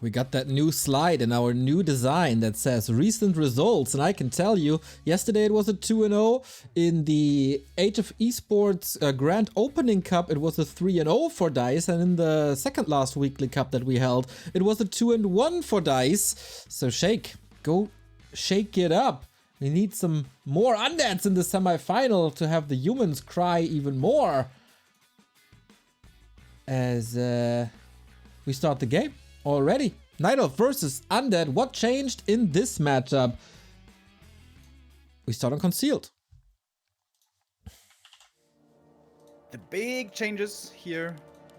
We got that new slide in our new design that says recent results, and I can tell you, yesterday it was a 2-0. In the Age of Esports Grand Opening Cup, it was a 3-0 for Dise, and in the second last weekly cup that we held, it was a 2-1 for Dise. So Sheik, go shake it up. We need some more undeads in the semi-final to have the humans cry even more. As we start the game. Already. Night Elf versus Undead. What changed in this matchup? We start on Concealed. The big changes here,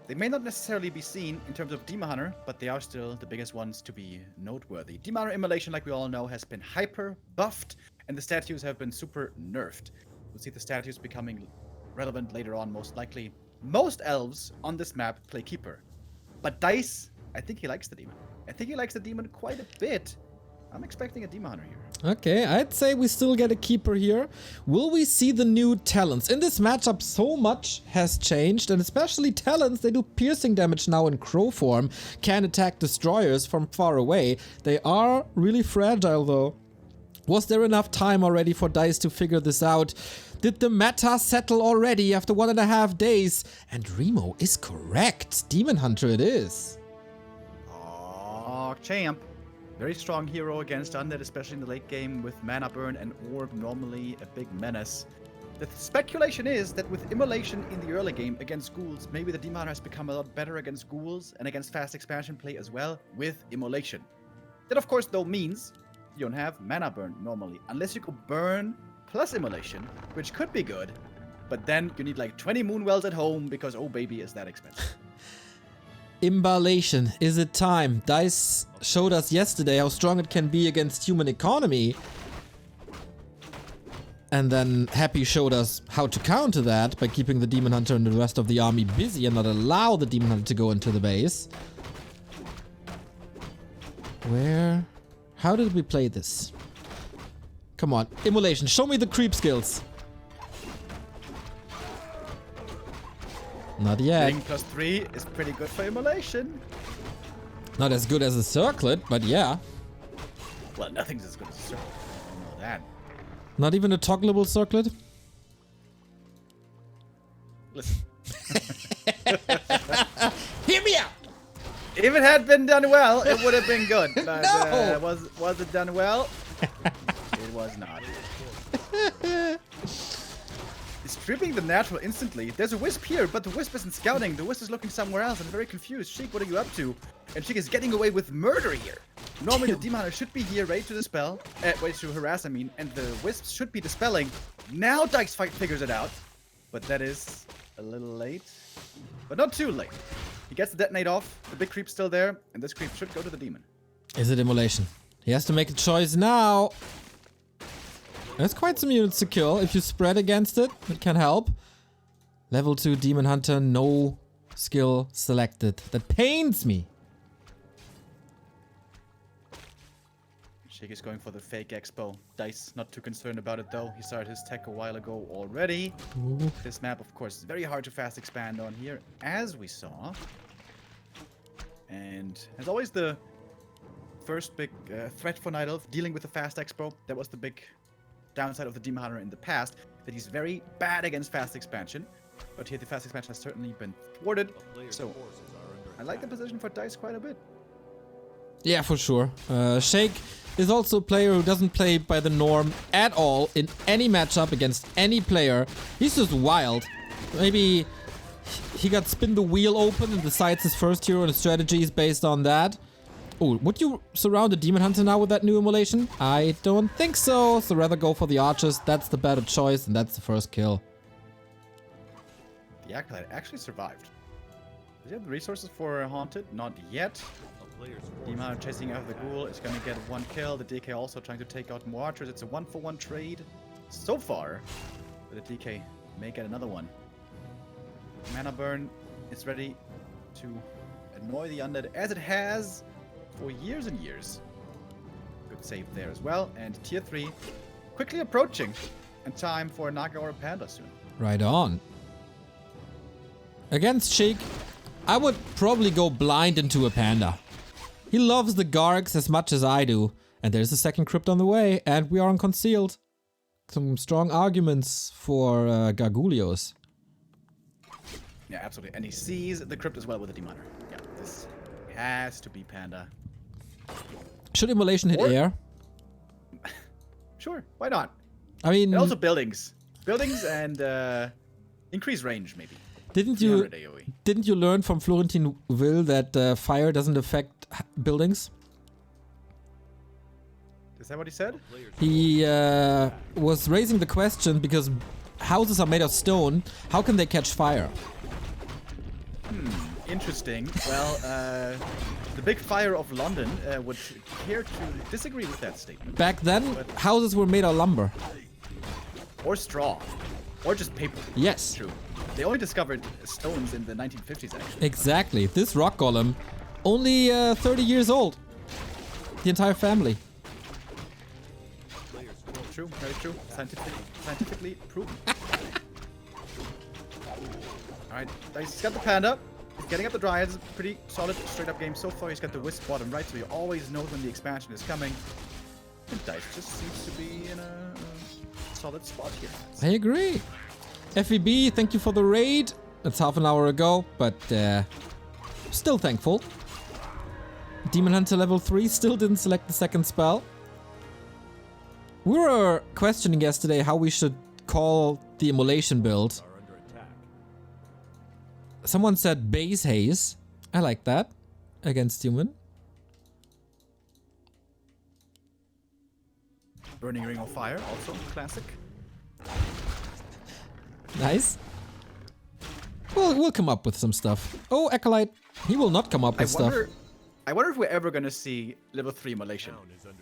they may not necessarily be seen in terms of Demon Hunter, but they are still the biggest ones to be noteworthy. Demon Hunter Immolation, like we all know, has been hyper buffed, and the statues have been super nerfed. We'll see the statues becoming relevant later on, most likely. Most elves on this map play Keeper, but Dise, I think he likes the demon. I think he likes the demon quite a bit. I'm expecting a Demon Hunter here. Okay, I'd say we still get a Keeper here. Will we see the new talents? In this matchup, so much has changed, and especially talents, they do piercing damage now in Crow form, can attack destroyers from far away. They are really fragile though. Was there enough time already for Dise to figure this out? Did the meta settle already after 1.5 days? And Remo is correct. Demon Hunter it is. Oh, champ. Very strong hero against Undead, especially in the late game with Mana Burn and Orb, normally a big menace. The speculation is that with Immolation in the early game against ghouls, maybe the Demon Hunter has become a lot better against ghouls and against fast expansion play as well with Immolation. That of course though means you don't have Mana Burn normally, unless you go Burn plus Immolation, which could be good, but then you need like 20 Moonwells at home because oh baby is that expensive. Immolation, is it time? Dise showed us yesterday how strong it can be against human economy. And then Happy showed us how to counter that by keeping the Demon Hunter and the rest of the army busy and not allow the Demon Hunter to go into the base. How did we play this? Come on, Immolation, show me the creep skills. Not yet. Getting +3 is pretty good for Immolation. Not as good as a circlet, but yeah. Well, nothing's as good as a circlet. I know that. Not even a toggleable circlet? Listen. Hear me out! If it had been done well, it would have been good. But No! Was it done well? It was not. Stripping the natural instantly. There's a Wisp here, but the Wisp isn't scouting. The Wisp is looking somewhere else. I'm very confused. Sheik, what are you up to? And Sheik is getting away with murder here. Normally the Demon Hunter should be here, ready to dispel. Ready to harass, I mean. And the Wisps should be dispelling. Now Dise figures it out. But that is a little late. But not too late. He gets the detonate off. The big creep's still there. And this creep should go to the demon. Is it Immolation? He has to make a choice now. There's quite some units to kill. If you spread against it, it can help. Level 2 Demon Hunter, no skill selected. That pains me. Sheik is going for the fake expo. Dise not too concerned about it though. He started his tech a while ago already. Ooh. This map, of course, is very hard to fast expand on here, as we saw. And as always, the first big threat for Night Elf, dealing with the fast expo. That was the big downside of the Demon Hunter in the past, that he's very bad against fast expansion. But here the fast expansion has certainly been thwarted. So I like the position for Dise quite a bit. Yeah, for sure. Sheik is also a player who doesn't play by the norm at all in any matchup against any player. He's just wild. Maybe he got spin the wheel open and decides his first hero and his strategy is based on that. Oh, would you surround the Demon Hunter now with that new Immolation? I don't think so. So rather go for the archers. That's the better choice and that's the first kill. The Acolyte actually survived. Does he have the resources for Haunted? Not yet. Demon Hunter chasing after the ghoul is going to get one kill. The DK also trying to take out more archers. It's a 1-for-1 trade so far. But the DK may get another one. Mana Burn is ready to annoy the undead as it has for years and years. Good save there as well. And tier 3 quickly approaching. And time for a Naga or a Panda soon. Right on. Against Sheik, I would probably go blind into a Panda. He loves the Gargs as much as I do. And there's a second crypt on the way, and we are unconcealed. Some strong arguments for Gargulios. Yeah, absolutely. And he sees the crypt as well with the Demon Hunter. Yeah, this has to be Panda. Should Immolation hit air? Sure, why not? I mean... And also buildings. Buildings and increase range, maybe. Didn't you learn from Florentin Will that fire doesn't affect buildings? Is that what he said? He was raising the question because houses are made of stone. How can they catch fire? Interesting. Well, the big fire of London would care to disagree with that statement. Back then, houses were made of lumber. Or straw. Or just paper. Yes. True. They only discovered stones in the 1950s, actually. Exactly. This rock golem, only 30 years old. The entire family. True, very true. Scientifically proven. Alright, he's got the Panda. He's getting up the Dryads. Pretty solid, straight up game so far. He's got the Wisp bottom right, so he always knows when the expansion is coming. And Dise just seems to be in a solid spot here. I agree. FEB, thank you for the raid. That's half an hour ago, but still thankful. Demon Hunter level 3 still didn't select the second spell. We were questioning yesterday how we should call the Immolation build. Someone said base haze. I like that. Against human. Burning Ring of Fire, also classic. Nice. We'll come up with some stuff. Oh, Acolyte. He will not come up with stuff. I wonder if we're ever gonna see level 3 Immolation.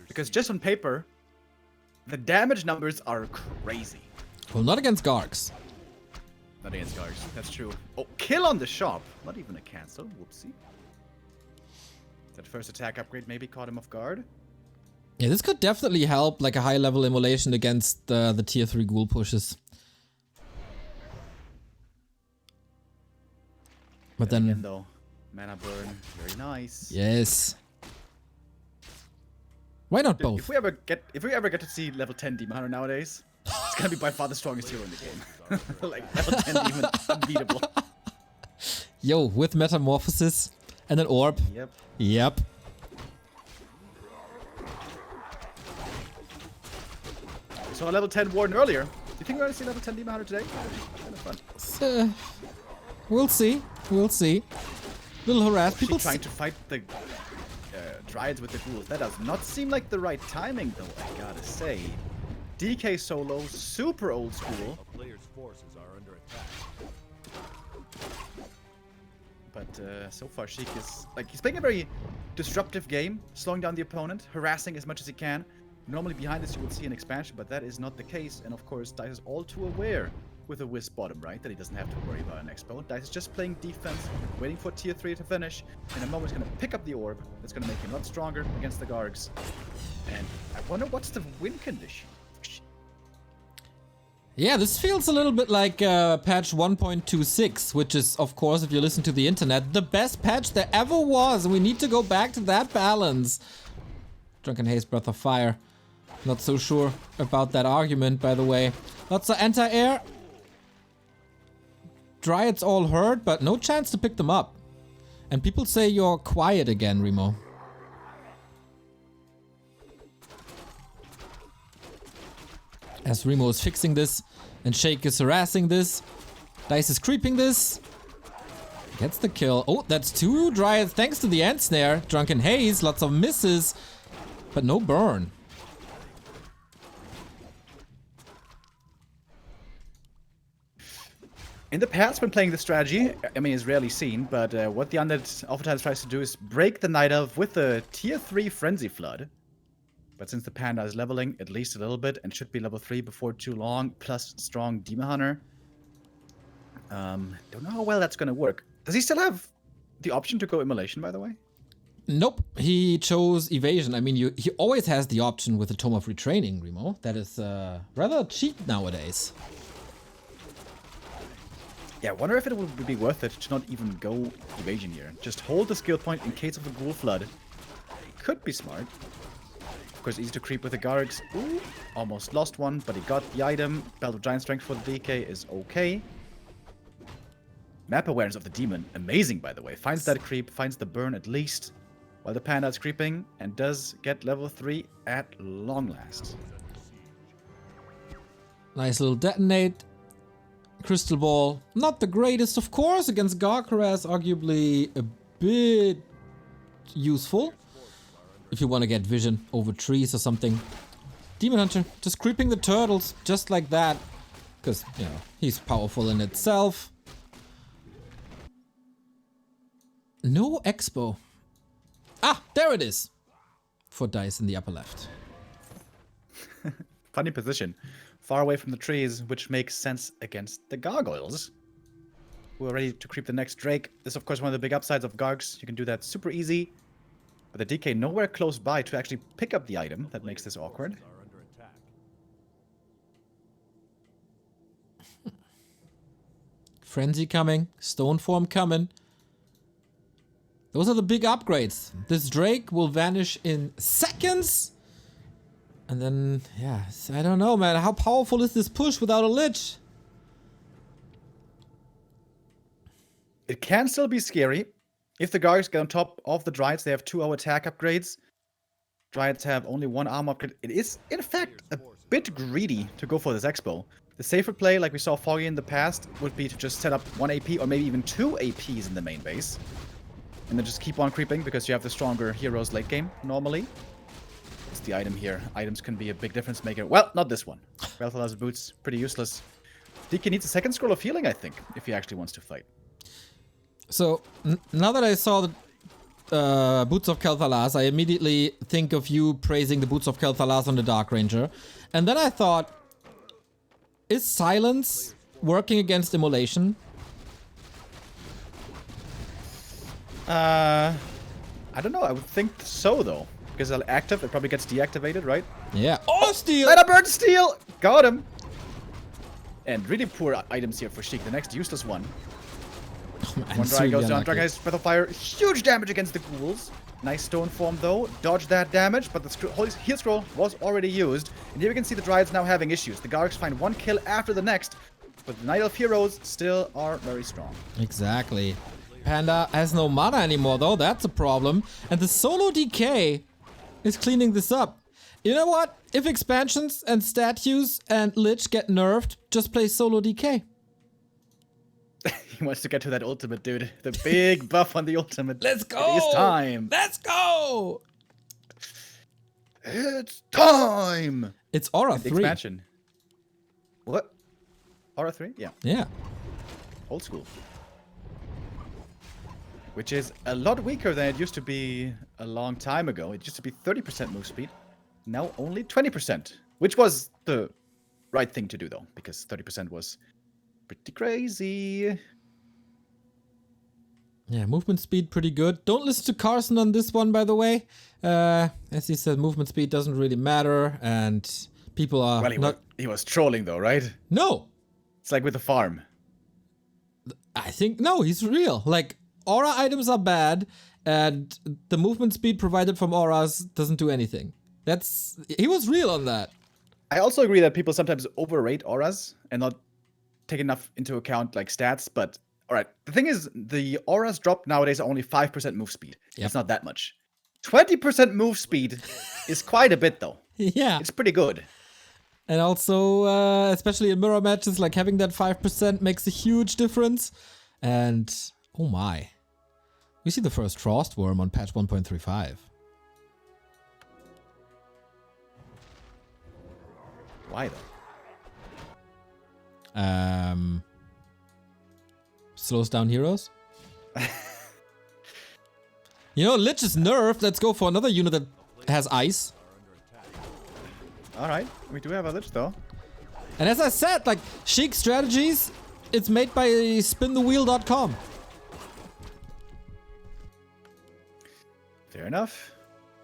Because just on paper, the damage numbers are crazy. Well, not against Gargs. Not against Gargs, that's true. Oh, kill on the shop. Not even a cancel, whoopsie. That first attack upgrade maybe caught him off guard. Yeah, this could definitely help like a high level Immolation against the tier 3 ghoul pushes. But then... Again, though, mana burn, very nice. Yes. Why not both? If we ever get to see level 10 Demon Hunter nowadays, it's gonna be by far the strongest hero in the game. Like level 10 Demon, unbeatable. Yo, with Metamorphosis and an Orb. Yep. Yep. We saw a level 10 Warden earlier. Do you think we're gonna see level 10 Demon Hunter today? Kind of fun. We'll see. We'll see. Little harass. People trying to fight the Dryads with the ghouls. That does not seem like the right timing, though, I gotta say. DK solo, super old school. A player's forces are under attack. But so far, Sheik is like he's playing a very disruptive game, slowing down the opponent, harassing as much as he can. Normally behind this you would see an expansion, but that is not the case. And of course, Dise is all too aware with a Wisp bottom, right? That he doesn't have to worry about an expo. Dise is just playing defense, waiting for tier 3 to finish. In a moment, he's going to pick up the orb. That's going to make him a lot stronger against the Gargs. And I wonder what's the win condition? Yeah, this feels a little bit like patch 1.26, which is, of course, if you listen to the internet, the best patch there ever was. And we need to go back to that balance. Drunken Haze, Breath of Fire. Not so sure about that argument, by the way. Lots of anti-air. Dryads all hurt, but no chance to pick them up. And people say you're quiet again, Remo. As Remo is fixing this, and Sheik is harassing this. Dise is creeping this. Gets the kill. Oh, that's 2 Dryads thanks to the Ant Snare. Drunken Haze, lots of misses, but no burn. In the past, when playing this strategy, I mean, it's rarely seen, but what the Undead oftentimes tries to do is break the Night Elf with a tier 3 Frenzy Flood. But since the Panda is leveling at least a little bit and should be level 3 before too long, plus strong Demon Hunter, don't know how well that's going to work. Does he still have the option to go Immolation, by the way? Nope, he chose Evasion. I mean, he always has the option with the Tome of Retraining, Remo. That is rather cheap nowadays. Yeah, I wonder if it would be worth it to not even go Evasion here. Just hold the skill point in case of a Ghoul Flood. could be smart. Of course, easy to creep with the Gargs. Ooh, almost lost one, but he got the item. Belt of Giant Strength for the DK is okay. Map awareness of the demon, amazing by the way. Finds that creep, finds the burn at least, while the panda is creeping, and does get level 3 at long last. Nice little detonate. Crystal Ball, not the greatest of course, against Garkaraz, arguably a bit useful. If you want to get vision over trees or something. Demon Hunter, just creeping the turtles, just like that. Because, you know, he's powerful in itself. No Expo. Ah, there it is. For Dise in the upper left. Funny position. Far away from the trees, which makes sense against the gargoyles, who are ready to creep the next Drake. This is, of course, one of the big upsides of Gargs. You can do that super easy. But the DK nowhere close by to actually pick up the item. That makes this awkward. Are under attack. Frenzy coming. Stone Form coming. Those are the big upgrades. This Drake will vanish in seconds. And then, yeah, I don't know, man. How powerful is this push without a Lich? It can still be scary. If the Gargs get on top of the Dryads, they have 2-0 attack upgrades. Dryads have only 1 armor upgrade. It is, in fact, a bit greedy to go for this Expo. The safer play, like we saw Foggy in the past, would be to just set up 1 AP or maybe even 2 APs in the main base. And then just keep on creeping because you have the stronger heroes late game, normally. It's the item here. Items can be a big difference maker. Well, not this one. Velthalar's boots, pretty useless. DK needs a second scroll of healing, I think, if he actually wants to fight. So, now that I saw the Boots of Kel'Thalas, I immediately think of you praising the Boots of Kel'Thalas on the Dark Ranger. And then I thought, is silence working against immolation? I don't know. I would think so, though. Because it's active, it probably gets deactivated, right? Yeah. Oh, steal! Let a bird steal! Got him! And really poor items here for Sheik. The next useless one. Man, One it's dry really goes down. unlucky. Dragon has Breath of Fire. Huge damage against the ghouls. Nice stone form, though. Dodge that damage, but the Holy Heal Scroll was already used. And here we can see the Dryads now having issues. The Gargs find 1 kill after the next. But the Night Elf heroes still are very strong. Exactly. Panda has no mana anymore, though. That's a problem. And the solo DK is cleaning this up. You know what? If expansions and statues and Lich get nerfed, just play solo DK. He wants to get to that ultimate, dude. The big buff on the ultimate. Let's go! It is time. Let's go! It's time! It's Aura And 3. expansion. What? Aura 3? Yeah. Yeah. Old school. Which is a lot weaker than it used to be a long time ago. It used to be 30% move speed. Now only 20%. Which was the right thing to do, though. Because 30% was pretty crazy. Yeah, movement speed pretty good. Don't listen to Carson on this one, by the way. As he said, movement speed doesn't really matter. And people are Well, he was trolling, though, right? No! It's like with the farm. I think, no, he's real. Like, aura items are bad, and the movement speed provided from auras doesn't do anything. He was real on that. I also agree that people sometimes overrate auras and not take enough into account like stats, but alright. The thing is, the auras drop nowadays are only 5% move speed. Yep. It's not that much. 20% move speed is quite a bit though. Yeah. It's pretty good. And also, especially in mirror matches, like having that 5% makes a huge difference. And, oh my. We see the first Frost Worm on patch 1.35. Why though? Slows down heroes. You know, Lich is nerfed. Let's go for another unit that has ice. Alright, we do have a Lich though. And as I said, like, Sheik strategies, it's made by spinthewheel.com. Fair enough.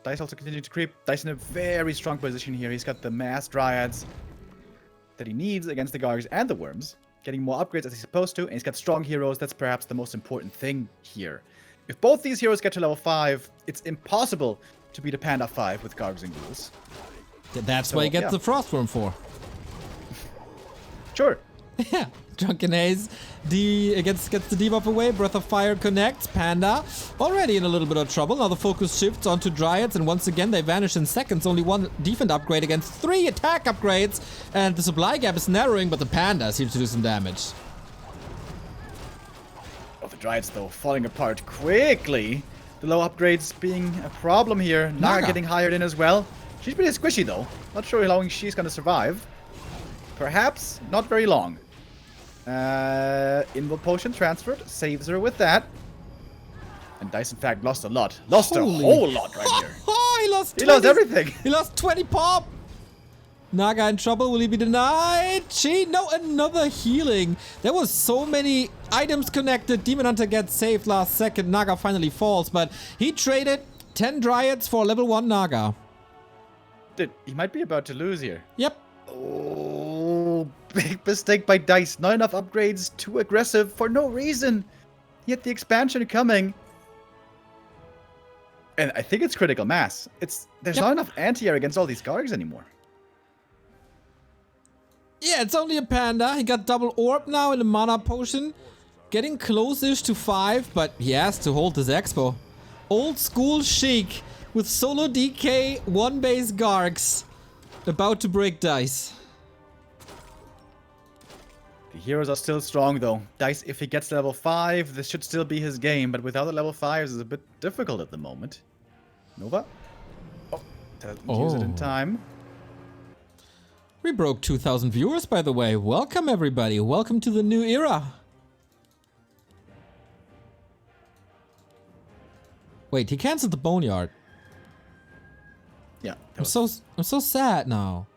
Dise also continuing to creep. Dise in a very strong position here. He's got the mass Dryads that he needs against the Gargs and the Worms. Getting more upgrades as he's supposed to. And he's got strong heroes. That's perhaps the most important thing here. If both these heroes get to level 5, it's impossible to be the Panda 5 with Gargs and Ghouls. That's So, what he gets yeah. the Frostworm for. Sure. Yeah, Drunken Haze gets the debuff away. Breath of Fire connects. Panda already in a little bit of trouble. Now the focus shifts onto Dryads, and once again they vanish in seconds. Only one defense upgrade against 3 attack upgrades, and the supply gap is narrowing, but the Panda seems to do some damage. Oh, the Dryads, though, falling apart quickly. The low upgrades being a problem here. Naga getting hired in as well. She's pretty squishy, though. Not sure how long she's going to survive. Perhaps not very long. Invul Potion transferred. Saves her with that. And Dise, in fact, lost a lot. Lost a whole lot right here. Oh, he lost 20, He lost everything. He lost 20 pop. Naga in trouble. Will he be denied? No, another healing. There was so many items connected. Demon Hunter gets saved last second. Naga finally falls, but he traded 10 Dryads for level 1 Naga. Dude, he might be about to lose here. Yep. Oh, big mistake by Dise. Not enough upgrades. Too aggressive for no reason. He had the expansion coming. And I think it's critical mass. There's not enough anti-air against all these Gargs anymore. Yeah, it's only a Panda. He got double orb now in the mana potion. Getting close-ish to 5, but he has to hold this expo. Old school Sheik with solo DK, 1 base Gargs. About to break Dise. The heroes are still strong though. Dise, if he gets to level 5, this should still be his game, but without the level 5s, it's a bit difficult at the moment. Nova? Oh, doesn't use it in time. We broke 2,000 viewers, by the way. Welcome, everybody. Welcome to the new era. Wait, he canceled the Boneyard. Yeah. I'm so sad now.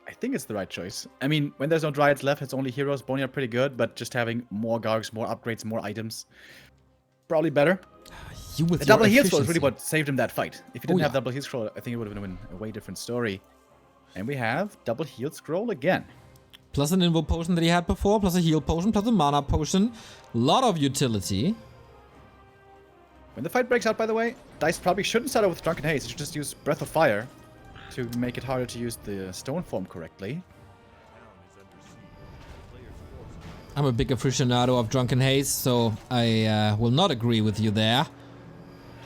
I think it's the right choice. I mean, when there's no Dryads left, it's only heroes. Boneyard pretty good, but just having more Gargs, more upgrades, more items, probably better. You with The your double heal scroll is efficiency. really what saved him that fight. If he didn't have double heal scroll, I think it would have been a way different story. And we have double heal scroll again. Plus an invul potion that he had before, plus a heal potion, plus a mana potion. Lot of utility. When the fight breaks out, by the way, Dise probably shouldn't start out with Drunken Haze. He should just use Breath of Fire to make it harder to use the stone form correctly. I'm a big aficionado of Drunken Haze, so I will not agree with you there.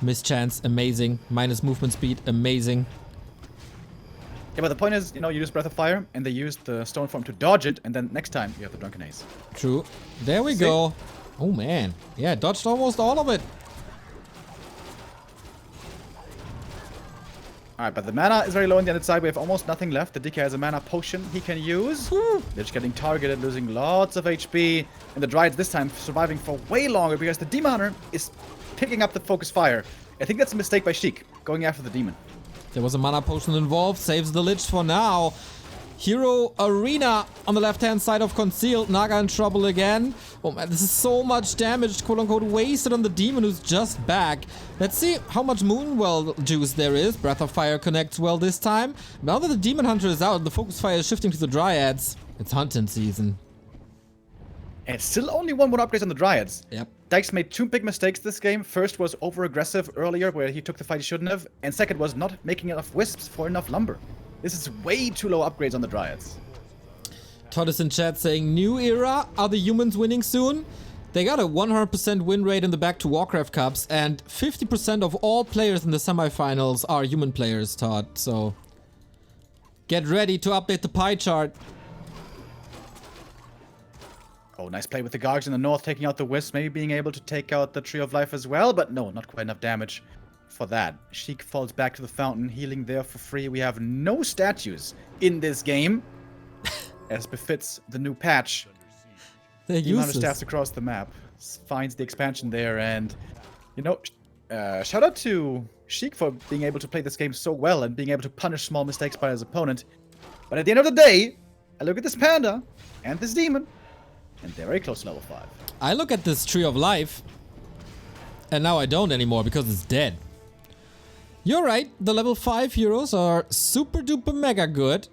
Mischance, amazing. Minus movement speed, amazing. Yeah, but the point is, you use Breath of Fire, and they use the stone form to dodge it, and then next time you have the Drunken Haze. True. There we go. Oh man. Yeah, dodged almost all of it. Alright, but the mana is very low on the other side. We have almost nothing left. The DK has a mana potion he can use. They're just getting targeted, losing lots of HP. And the Dryads this time surviving for way longer because the Demon Hunter is picking up the focus fire. I think that's a mistake by Sheik, going after the demon. There was a mana potion involved. Saves the Lich for now. Hero Arena on the left-hand side of Concealed. Naga in trouble again. Oh man, this is so much damage, quote-unquote, wasted on the demon who's just back. Let's see how much Moonwell juice there is. Breath of Fire connects well this time. Now that the Demon Hunter is out, the focus fire is shifting to the Dryads. It's hunting season. And it's still only one more upgrade on the Dryads. Yep. Dise made 2 big mistakes this game. First was over-aggressive earlier, where he took the fight he shouldn't have. And second was not making enough wisps for enough lumber. This is way too low upgrades on the Dryads. Todd is in chat saying, new era? Are the humans winning soon? They got a 100% win rate in the back to Warcraft Cups, and 50% of all players in the semifinals are human players, Todd. So get ready to update the pie chart. Oh, nice play with the Gargs in the north, taking out the Wisp, maybe being able to take out the Tree of Life as well, but no, not quite enough damage for that. Sheik falls back to the fountain, healing there for free. We have no statues in this game, as befits the new patch. They're The amount of useless. stats across the map finds the expansion there, and shout out to Sheik for being able to play this game so well and being able to punish small mistakes by his opponent. But at the end of the day, I look at this panda and this demon, and they're very close to level 5. I look at this Tree of Life, and now I don't anymore because it's dead. You're right, the level 5 heroes are super duper mega good.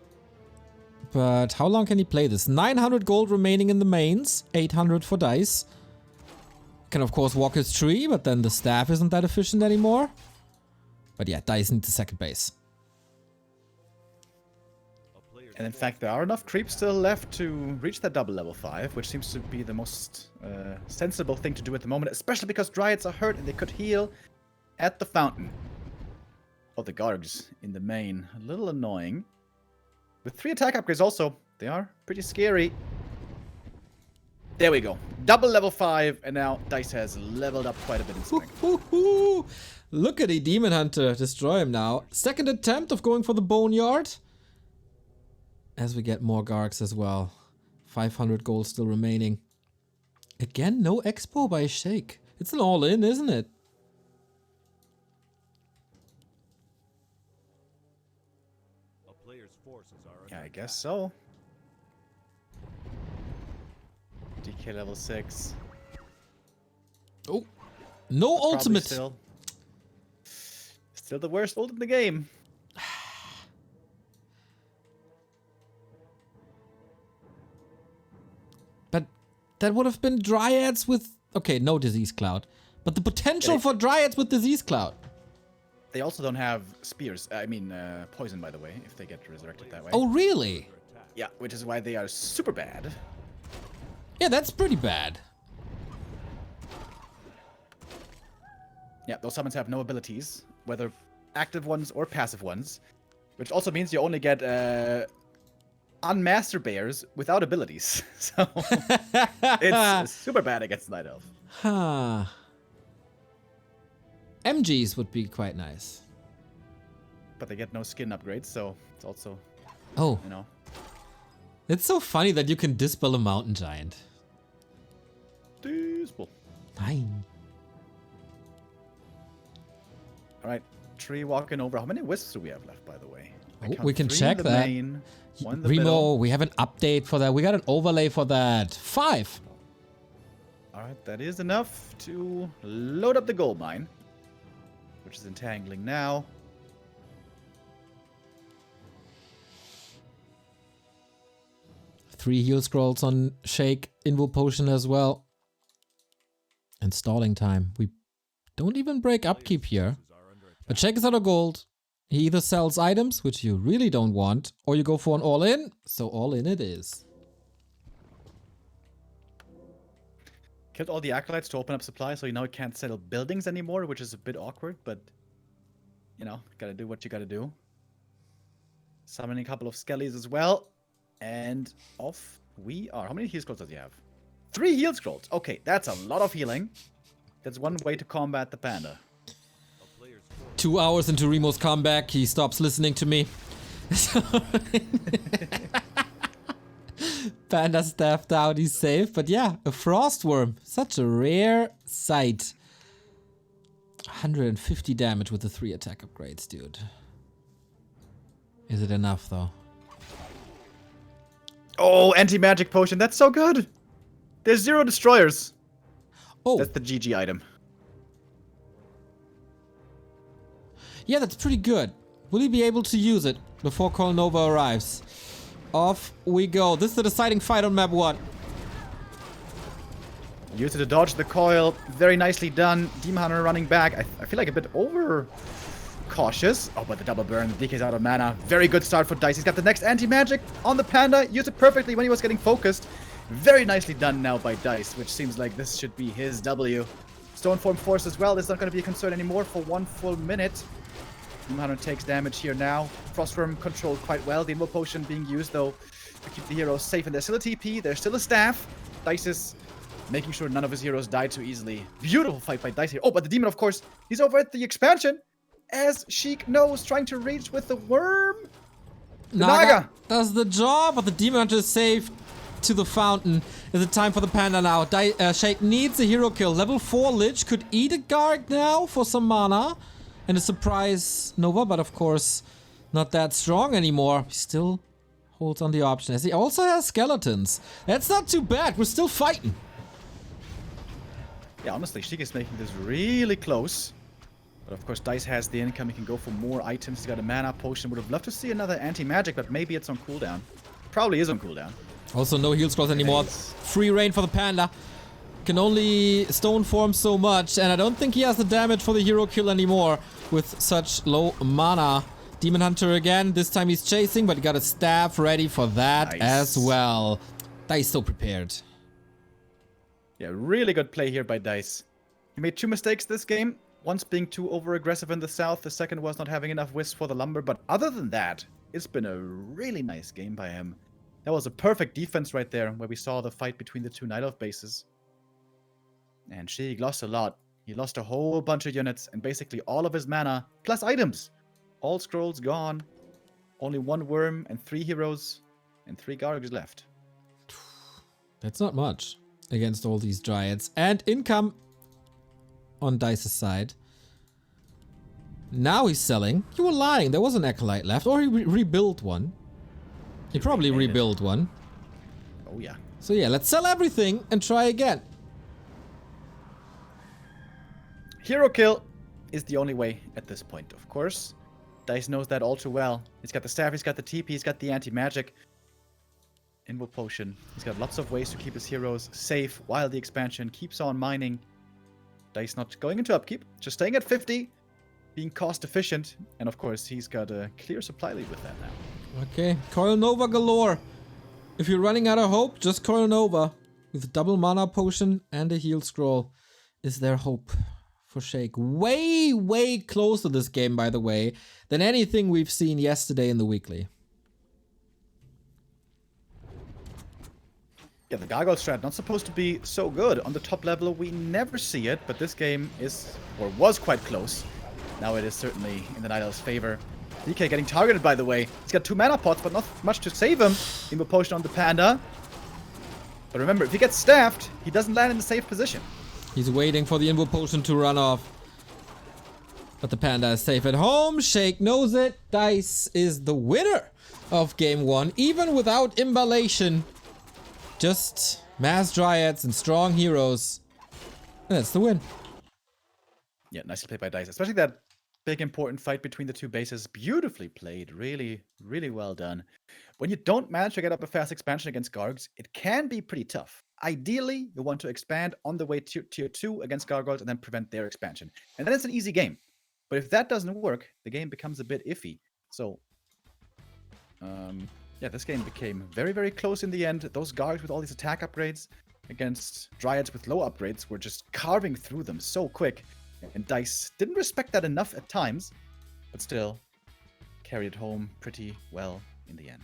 But how long can he play this? 900 gold remaining in the mains, 800 for Dise. Can of course walk his tree, but then the staff isn't that efficient anymore. But yeah, Dise needs the second base. And in fact, there are enough creeps still left to reach that double level 5, which seems to be the most sensible thing to do at the moment, especially because Dryads are hurt and they could heal at the fountain. Oh, the Gargs in the main. A little annoying. With 3 attack upgrades also, they are pretty scary. There we go. Double level 5, and now Dise has leveled up quite a bit in strength. Look at the Demon Hunter destroy him now. Second attempt of going for the Boneyard. As we get more Gargs as well. 500 gold still remaining. Again, no expo by Sheik. It's an all-in, isn't it? A player's forces are Yeah, under I guess so. DK level 6. Oh, no Probably ultimate. Still the worst ult in the game. But that would have been Dryads with... Okay, no Disease Cloud. But the potential for Dryads with Disease Cloud. They also don't have spears. I mean, poison, by the way, if they get resurrected that way. Oh, really? Yeah, which is why they are super bad. Yeah, that's pretty bad. Yeah, those summons have no abilities, whether active ones or passive ones. Which also means you only get unmaster bears without abilities. So it's super bad against Night Elf. Huh. MGs would be quite nice. But they get no skin upgrades, so it's also, Oh, you know. it's so funny that you can dispel a mountain giant. Useful. Fine. Alright, tree walking over. How many wisps do we have left, by the way? I Oh, count we can 3 in check the that. main, 1 in the Remo, middle. we have an update for that. We got an overlay for that. 5. Alright, that is enough to load up the gold mine, which is entangling now. Three heal scrolls on Sheik, Invo Potion as well. And stalling time. We don't even break upkeep here. But Sheik is out of gold. He either sells items, which you really don't want, or you go for an all-in. So all-in it is. Killed all the acolytes to open up supply, so you now can't settle buildings anymore, which is a bit awkward, but you know, gotta do what you gotta do. Summoning a couple of skellies as well. And off we are. How many heal scrolls does he have? 3 heal scrolls. Okay, that's a lot of healing. That's one way to combat the panda. 2 hours into Remo's comeback, he stops listening to me. Panda staffed out, he's safe. But yeah, a frostworm. Such a rare sight. 150 damage with the 3 attack upgrades, dude. Is it enough, though? Oh, anti-magic potion. That's so good. There's 0 destroyers. Oh, That's the GG item. yeah, that's pretty good. Will he be able to use it before Colnova arrives? Off we go. This is the deciding fight on map 1. Use it to dodge the coil. Very nicely done. Demon Hunter running back. I feel like a bit over cautious. Oh, but the double burn. The DK's out of mana. Very good start for Dise. He's got the next anti-magic on the panda. Used it perfectly when he was getting focused. Very nicely done now by Dise, which seems like this should be his W. Stoneform Force as well. This is not going to be a concern anymore for 1 full minute. Demon Hunter takes damage here now. Frostworm controlled quite well. The Invo Potion being used, though, to keep the heroes safe. And there's still a TP. There's still a staff. Dise is making sure none of his heroes die too easily. Beautiful fight by Dise here. Oh, but the demon, of course, he's over at the expansion. As Sheik knows, trying to reach with the worm. Naga does the job, but the Demon Hunter is safe to the fountain. Is it time for the panda now? Sheik needs a hero kill. Level 4 Lich could eat a Garg now for some mana. And a surprise Nova, but of course not that strong anymore. He still holds on the option. As he also has skeletons. That's not too bad. We're still fighting. Yeah, honestly, Sheik is making this really close. But of course, Dise has the income. He can go for more items. He's got a mana potion. Would have loved to see another anti-magic, but maybe it's on cooldown. Probably is on cooldown. Also, no heal scrolls anymore. Nice. Free reign for the panda. can only stone form so much, and I don't think he has the damage for the hero kill anymore with such low mana. Demon Hunter again, this time he's chasing, but he got a staff ready for that as well. Dise so prepared. Yeah, really good play here by Dise. He made 2 mistakes this game. Once being too over-aggressive in the south, the second was not having enough wisp for the lumber, but other than that, it's been a really nice game by him. That was a perfect defense right there, where we saw the fight between the 2 Night Elf bases. And Sheik lost a lot. He lost a whole bunch of units, and basically all of his mana, plus items. All scrolls gone. Only 1 worm and 3 heroes, and 3 Gargs left. That's not much against all these Dryads. And income on Dice's side. Now he's selling. You were lying. There was an Acolyte left. Or he rebuilt one. He probably rebuilt one. Oh, yeah. So yeah, let's sell everything and try again. Hero kill is the only way at this point, of course. Dise knows that all too well. He's got the staff, he's got the TP, he's got the anti-magic. Invo potion. He's got lots of ways to keep his heroes safe while the expansion keeps on mining. Dise not going into upkeep, just staying at 50, being cost efficient, and of course he's got a clear supply lead with that now. Okay, Coil Nova galore. If you're running out of hope, just Coil Nova. With double mana potion and a heal scroll is their hope for Sheik. Way, way closer this game, by the way, than anything we've seen yesterday in the weekly. Yeah, the Gargoyle strat not supposed to be so good. On the top level, we never see it, but this game is, or was quite close. Now it is certainly in the Night Elf's favor. DK getting targeted, by the way. He's got 2 mana pots, but not much to save him. Invo potion on the Panda. But remember, if he gets staffed, he doesn't land in a safe position. He's waiting for the Invo potion to run off. But the Panda is safe at home. Sheik knows it. Dise is the winner of game 1, even without imballation. Just mass Dryads and strong heroes. And that's the win. Yeah, nicely played by Dise. Especially that big important fight between the 2 bases. Beautifully played. Really, really well done. When you don't manage to get up a fast expansion against Gargs, it can be pretty tough. Ideally, you want to expand on the way to tier 2 against Gargoyles and then prevent their expansion. And then it's an easy game. But if that doesn't work, the game becomes a bit iffy. So, yeah, this game became very, very close in the end. Those Gargs with all these attack upgrades against Dryads with low upgrades were just carving through them so quick. And Dise didn't respect that enough at times, but still carried it home pretty well in the end.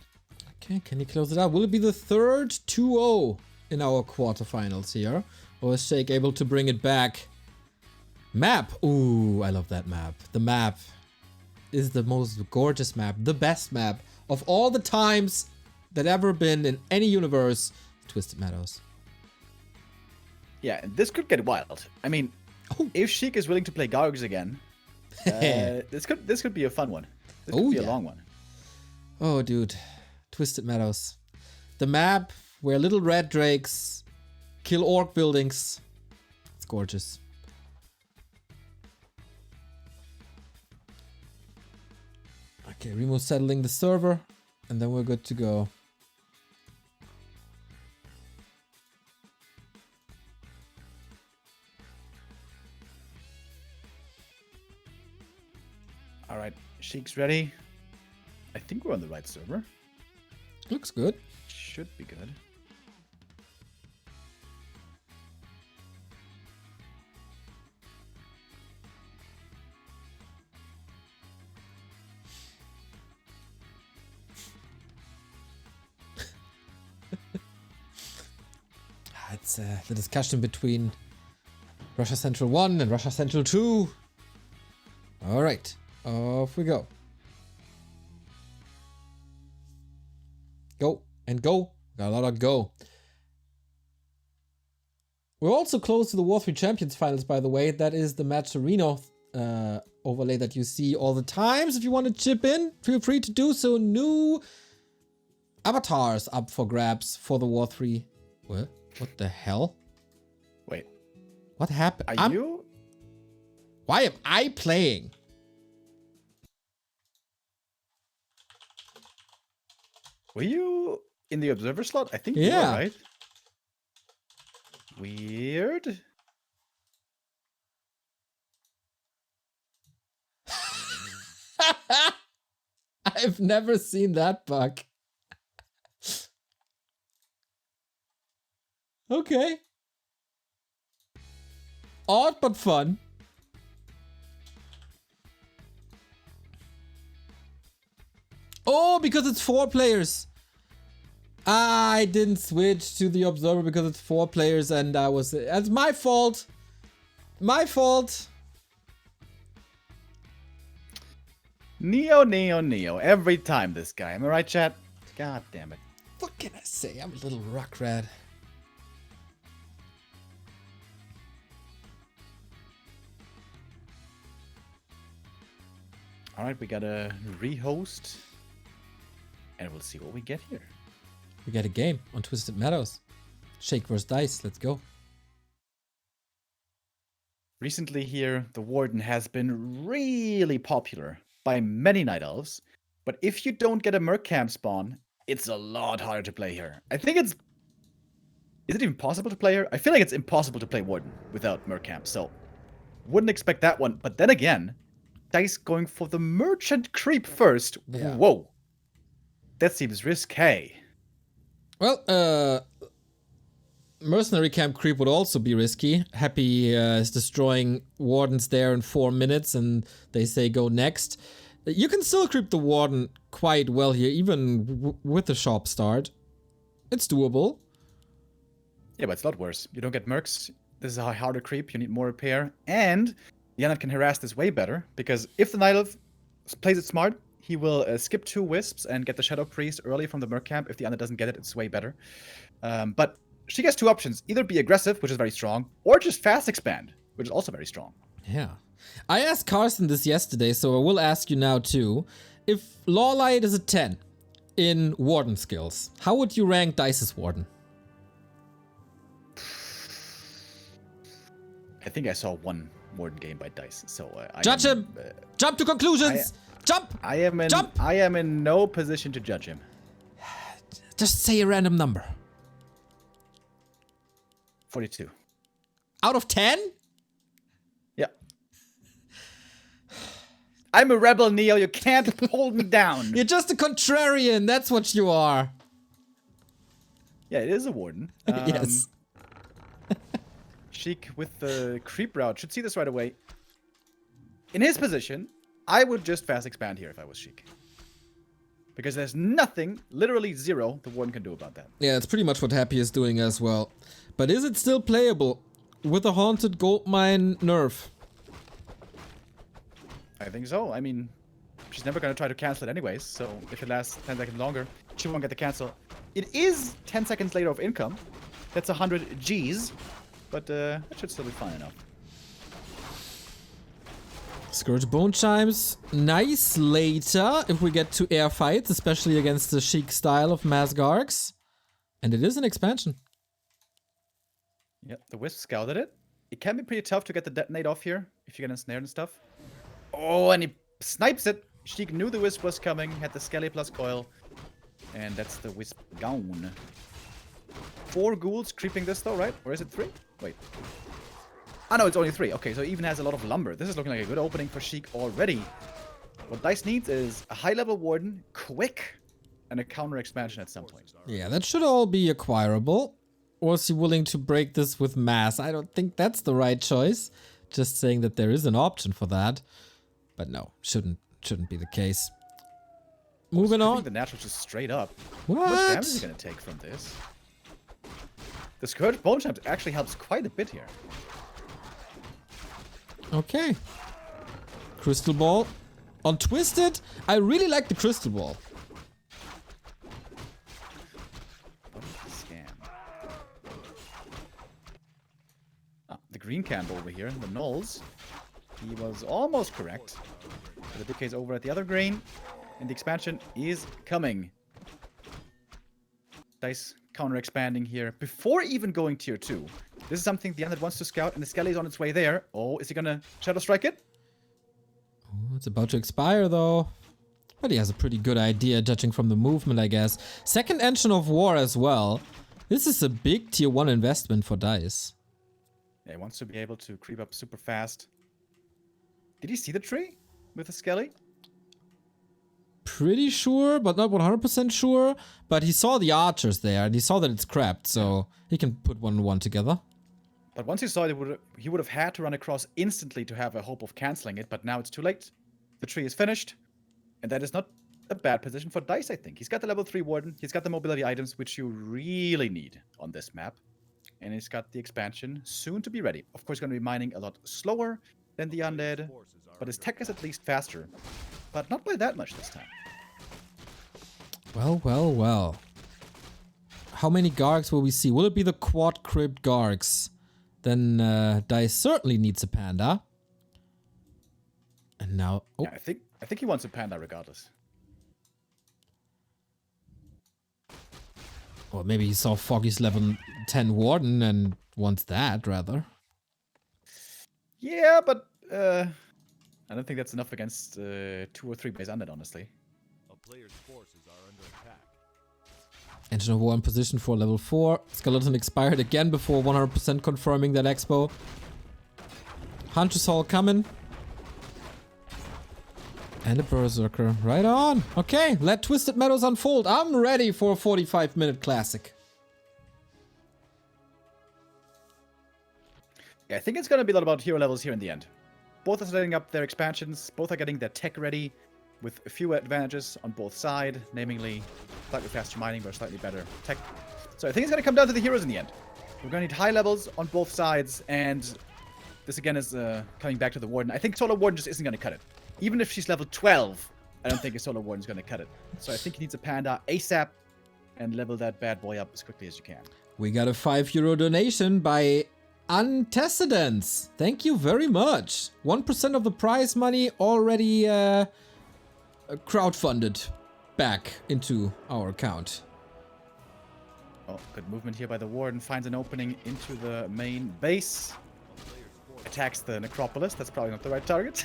Okay, can you close it out? Will it be the third 2-0 in our quarterfinals here? Or is Sheik able to bring it back? Map! Ooh, I love that map. The map is the most gorgeous map, the best map of all the times that ever been in any universe. Twisted Meadows. Yeah, and this could get wild. I mean, if Sheik is willing to play Gargs again, this could be a fun one. This could be a long one. Oh, dude. Twisted Meadows. The map where little red drakes kill orc buildings. It's gorgeous. Okay, Remo settling the server, and then we're good to go. All right, Sheik's ready. I think we're on the right server. Looks good. Should be good. It's the discussion between Russia Central 1 and Russia Central 2. All right, off we go. Go and go. Got a lot of go. We're also close to the War 3 Champions Finals, by the way. That is the Match Arena overlay that you see all the times. If you want to chip in, feel free to do so. New avatars up for grabs for the War 3. What? What the hell? Wait. What happened? Are you? Why am I playing? Were you in the observer slot? I think you were, Yeah. right? Weird. I've never seen that bug. Okay. Odd but fun. Oh, because it's 4 players. I didn't switch to the observer because it's 4 players and that's my fault. My fault. Neo. Every time this guy. Am I right, chat? God damn it. What can I say? I'm a little rock rat. Alright, we gotta rehost. And we'll see what we get here. We got a game on Twisted Meadows. Sheik vs. Dise. Let's go. Recently here, the Warden has been really popular by many Night Elves. But if you don't get a Merc Camp spawn, it's a lot harder to play here. I think it's... Is it even possible to play here? I feel like it's impossible to play Warden without Merc Camp, so... Wouldn't expect that one. But then again, Dise going for the Merchant Creep first. Yeah. Whoa. That seems risque. Well, Mercenary Camp Creep would also be risky. Happy is destroying Wardens there in 4 minutes and they say go next. You can still creep the Warden quite well here, even with the sharp start. It's doable. Yeah, but it's a lot worse. You don't get mercs. This is a harder creep. You need more repair. And the Undead can harass this way better, because if the Night Elf plays it smart, he will skip 2 Wisps and get the Shadow Priest early from the Merc Camp. If the Undead doesn't get it, it's way better. But she gets 2 options. Either be aggressive, which is very strong, or just fast expand, which is also very strong. Yeah. I asked Carson this yesterday, so I will ask you now too. If Lawlight is a 10 in Warden skills, how would you rank Dice's Warden? I think I saw one Warden game by Dise, so Judge him! Jump to conclusions! Jump! I am in no position to judge him. Just say a random number. 42. Out of 10? Yeah. I'm a rebel, Neo. You can't hold me down. You're just a contrarian. That's what you are. Yeah, it is a Warden. Yes. Sheik with the creep route should see this right away. In his position, I would just fast expand here if I was Sheik. Because there's nothing, literally zero, the Warden can do about that. Yeah, it's pretty much what Happy is doing as well. But is it still playable with a Haunted Goldmine nerf? I think so. I mean, she's never going to try to cancel it anyways, so if it lasts 10 seconds longer, she won't get the cancel. It is 10 seconds later of income. That's 100 Gs, but that should still be fine enough. Scourge Bone Chimes, nice later if we get to air fights, especially against the Sheik style of Masgargs. And it is an expansion. Yep, the Wisp scouted it. It can be pretty tough to get the detonate off here, if you get ensnared and stuff. Oh, and he snipes it. Sheik knew the Wisp was coming, had the Skelly plus coil. And that's the Wisp gone. 4 ghouls creeping this though, right? Or is it 3? Wait. Ah, no, it's only 3. Okay, so it even has a lot of lumber. This is looking like a good opening for Sheik already. What Dise needs is a high-level Warden, quick, and a counter expansion at some point. Yeah, that should all be acquirable. Or is he willing to break this with mass? I don't think that's the right choice. Just saying that there is an option for that. But no, shouldn't be the case. Moving on. The natural just straight up. What? How much damage is he going to take from this? The Scourge Bone Chimes actually helps quite a bit here. Okay. Crystal Ball. On Twisted, I really like the Crystal Ball. What is the scam? Ah, the green camp over here, the Knolls. He was almost correct. But the decay's over at the other green. And the expansion is coming. Dise counter expanding here before even going tier 2. This is something the Undead wants to scout, and the Skelly is on its way there. Oh, is he gonna Shadow Strike it? Oh, it's about to expire though. But he has a pretty good idea, judging from the movement, I guess. Second Engine of War as well. This is a big tier 1 investment for Dise. Yeah, he wants to be able to creep up super fast. Did he see the tree with the skelly? Pretty sure, but not 100% sure. But he saw the archers there, and he saw that it's crapped, so he can put 1 and 1 together. But once he saw it, he would have had to run across instantly to have a hope of cancelling it, but now it's too late. The tree is finished, and that is not a bad position for Dise, I think. He's got the level 3 Warden, he's got the mobility items, which you really need on this map, and he's got the expansion soon to be ready. Of course, he's going to be mining a lot slower than the undead, but his tech is at least faster, but not by that much this time. Well, well, well. How many Gargs will we see? Will it be the quad crypt Gargs? Then Dise certainly needs a panda. And now, oh, Yeah, I think he wants a panda regardless. or maybe he saw Foggy's level 10 Warden and wants that rather. Yeah, but I don't think that's enough against 2 or 3 base undead, honestly. A player's forces are under attack. Engine of War in position for level 4. Skeleton expired again before 100% confirming that expo. Hunter's Hall coming. And a Berserker. Right on. Okay, let Twisted Meadows unfold. I'm ready for a 45-minute classic. Yeah, I think it's going to be a lot about hero levels here in the end. Both are setting up their expansions. Both are getting their tech ready with a few advantages on both sides, namely slightly faster mining but slightly better tech. So I think it's going to come down to the heroes in the end. We're going to need high levels on both sides, and this again is coming back to the Warden. I think Solar Warden just isn't going to cut it. Even if she's level 12, I don't think a Solar Warden's going to cut it. So I think he needs a panda ASAP and level that bad boy up as quickly as you can. We got a €5 donation by Antecedents. Thank you very much. 1% of the prize money already crowdfunded back into our account. Oh, good movement here by the Warden. Finds an opening into the main base. Attacks the Necropolis. That's probably not the right target.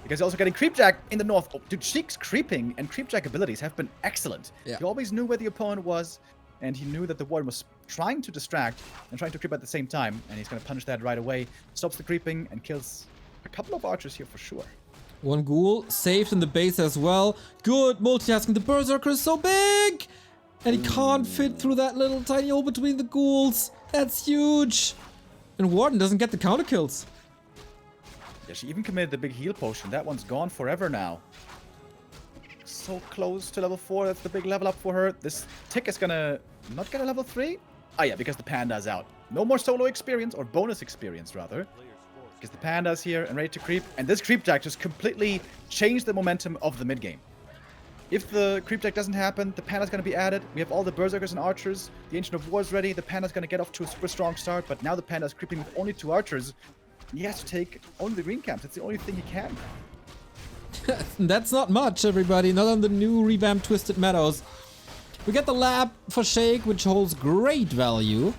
Because he's also getting Creepjack in the north. Oh, dude, Sheik's creeping and Creepjack abilities have been excellent. Yeah. He always knew where the opponent was, and he knew that the Warden was trying to distract and trying to creep at the same time, and he's going to punish that right away. Stops the creeping and kills a couple of archers here for sure. 1 ghoul saved in the base as well. Good multitasking. The Berserker is so big! And he can't fit through that little tiny hole between the ghouls. That's huge. And Warden doesn't get the counter kills. Yeah, she even committed the big heal potion. That one's gone forever now. So close to level 4. That's the big level up for her. This tick is gonna not get a level 3. Ah, yeah, because the panda's out. No more solo experience, or bonus experience rather. Because the panda's here and ready to creep. And this Creepjack just completely changed the momentum of the mid game. If the Creepjack doesn't happen, the panda's gonna be added. We have all the Berserkers and Archers. The Ancient of War is ready. The panda's gonna get off to a super strong start. But now the panda's creeping with only 2 Archers. He has to take only the green camps. It's the only thing he can. That's not much, everybody. Not on the new revamped Twisted Meadows. We get the lab for Sheik, which holds great value.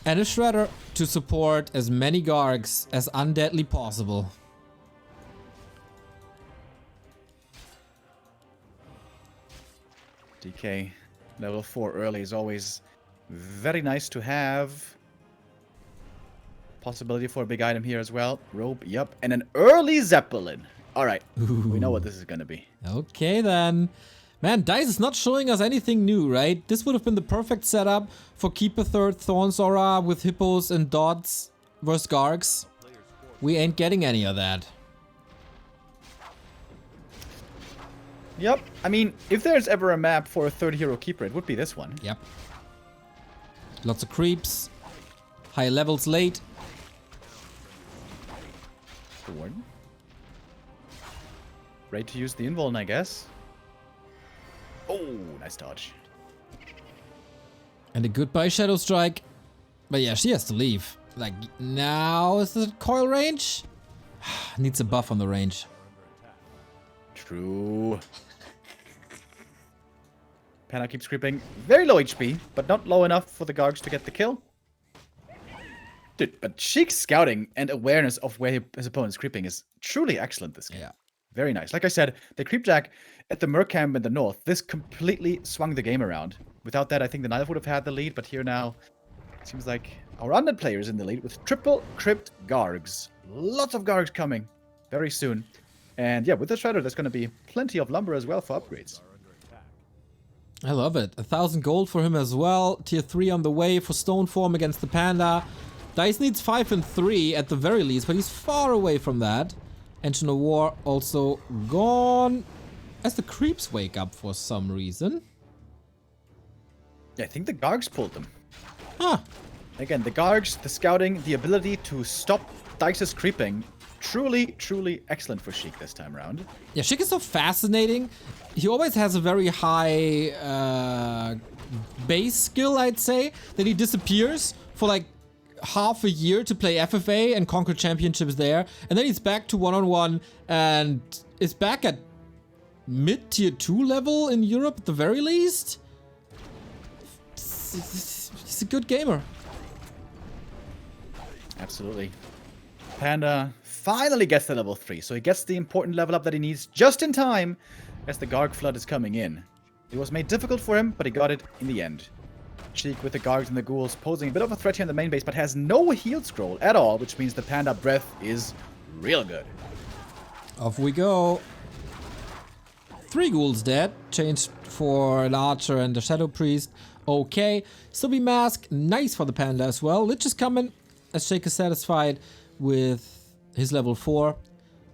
And a Shredder to support as many Gargs as undeadly possible. DK level 4 early is always very nice to have. Possibility for a big item here as well. Rope, yup. And an early Zeppelin. Alright, we know what this is gonna be. Okay then. Man, Dise is not showing us anything new, right? This would have been the perfect setup for Keep a Third Thorns Aura with Hippos and Dots versus Gargs. We ain't getting any of that. Yep, I mean, if there's ever a map for a third hero keeper, it would be this one. Yep. Lots of creeps. High levels late. The Warden. Ready to use the Invuln, I guess. Oh, nice dodge. And a goodbye Shadow Strike. But yeah, she has to leave. Like, now is the coil range? Needs a buff on the range. True. Panda keeps creeping. Very low HP, but not low enough for the Gargs to get the kill. Dude, but Sheik's scouting and awareness of where his opponent's creeping is truly excellent this game. Yeah. Very nice. Like I said, the Creepjack at the Merc camp in the north, this completely swung the game around. Without that, I think the Knife would have had the lead, but here now, it seems like our undead player is in the lead with triple crypt Gargs. Lots of Gargs coming very soon. And yeah, with the Shredder, there's going to be plenty of lumber as well for upgrades. I love it. 1,000 gold for him as well. Tier 3 on the way for Stone Form against the Panda. Dise needs 5 and 3 at the very least, but he's far away from that. Engine of War also gone as the creeps wake up for some reason. Yeah, I think the Gargs pulled them. Huh. Again, the Gargs, the scouting, the ability to stop Dice's creeping. Truly, truly excellent for Sheik this time around. Yeah, Sheik is so fascinating. He always has a very high base skill, I'd say, that he disappears for like half a year to play FFA and conquer championships there. And then he's back to one-on-one and is back at mid-tier 2 level in Europe at the very least. He's a good gamer. Absolutely. Panda finally gets to level 3, so he gets the important level up that he needs just in time as the Garg flood is coming in. It was made difficult for him, but he got it in the end. Sheik with the Gargs and the Ghouls posing a bit of a threat here in the main base, but has no heal scroll at all, which means the Panda breath is real good. Off we go. 3 Ghouls dead, changed for an Archer and a Shadow Priest. Okay, still be masked, nice for the Panda as well. Lich is coming, as Sheik is satisfied with his level 4.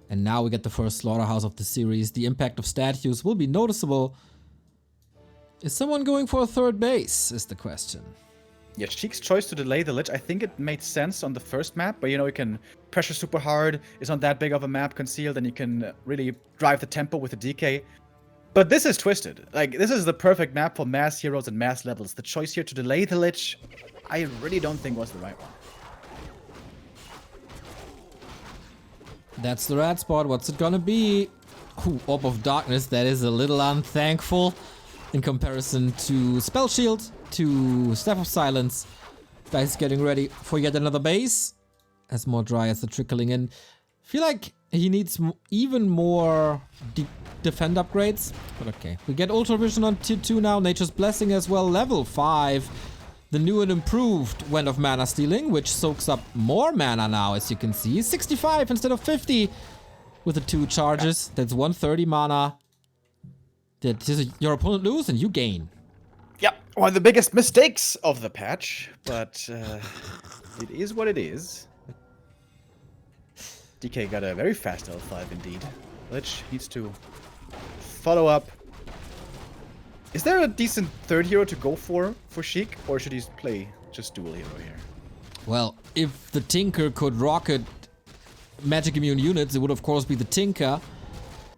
And now we get the first Slaughterhouse of the series. The impact of statues will be noticeable. Is someone going for a third base, is the question. Yeah, Sheik's choice to delay the Lich, I think it made sense on the first map, where, you know, you can pressure super hard, it's not that big of a map concealed, and you can really drive the tempo with the DK. But this is twisted. Like, this is the perfect map for mass heroes and mass levels. The choice here to delay the Lich, I really don't think was the right one. That's the rat spot. What's it gonna be? Ooh, Orb of Darkness. That is a little unthankful in comparison to Spell Shield, to Staff of Silence. Dice getting ready for yet another base. As more Dryads are trickling in. Feel like he needs even more defend upgrades. But okay. We get Ultra Vision on tier 2 now. Nature's Blessing as well. Level 5. The new and improved Wand of Mana Stealing, which soaks up more mana now, as you can see. 65 instead of 50 with the 2 charges. That's 130 mana. That your opponent lose and you gain. Yep, one of the biggest mistakes of the patch, but it is what it is. DK got a very fast L5 indeed. Lich needs to follow up. Is there a decent third hero to go for Sheik, or should he play just dual hero here? Well, if the Tinker could rocket magic immune units, it would of course be the Tinker.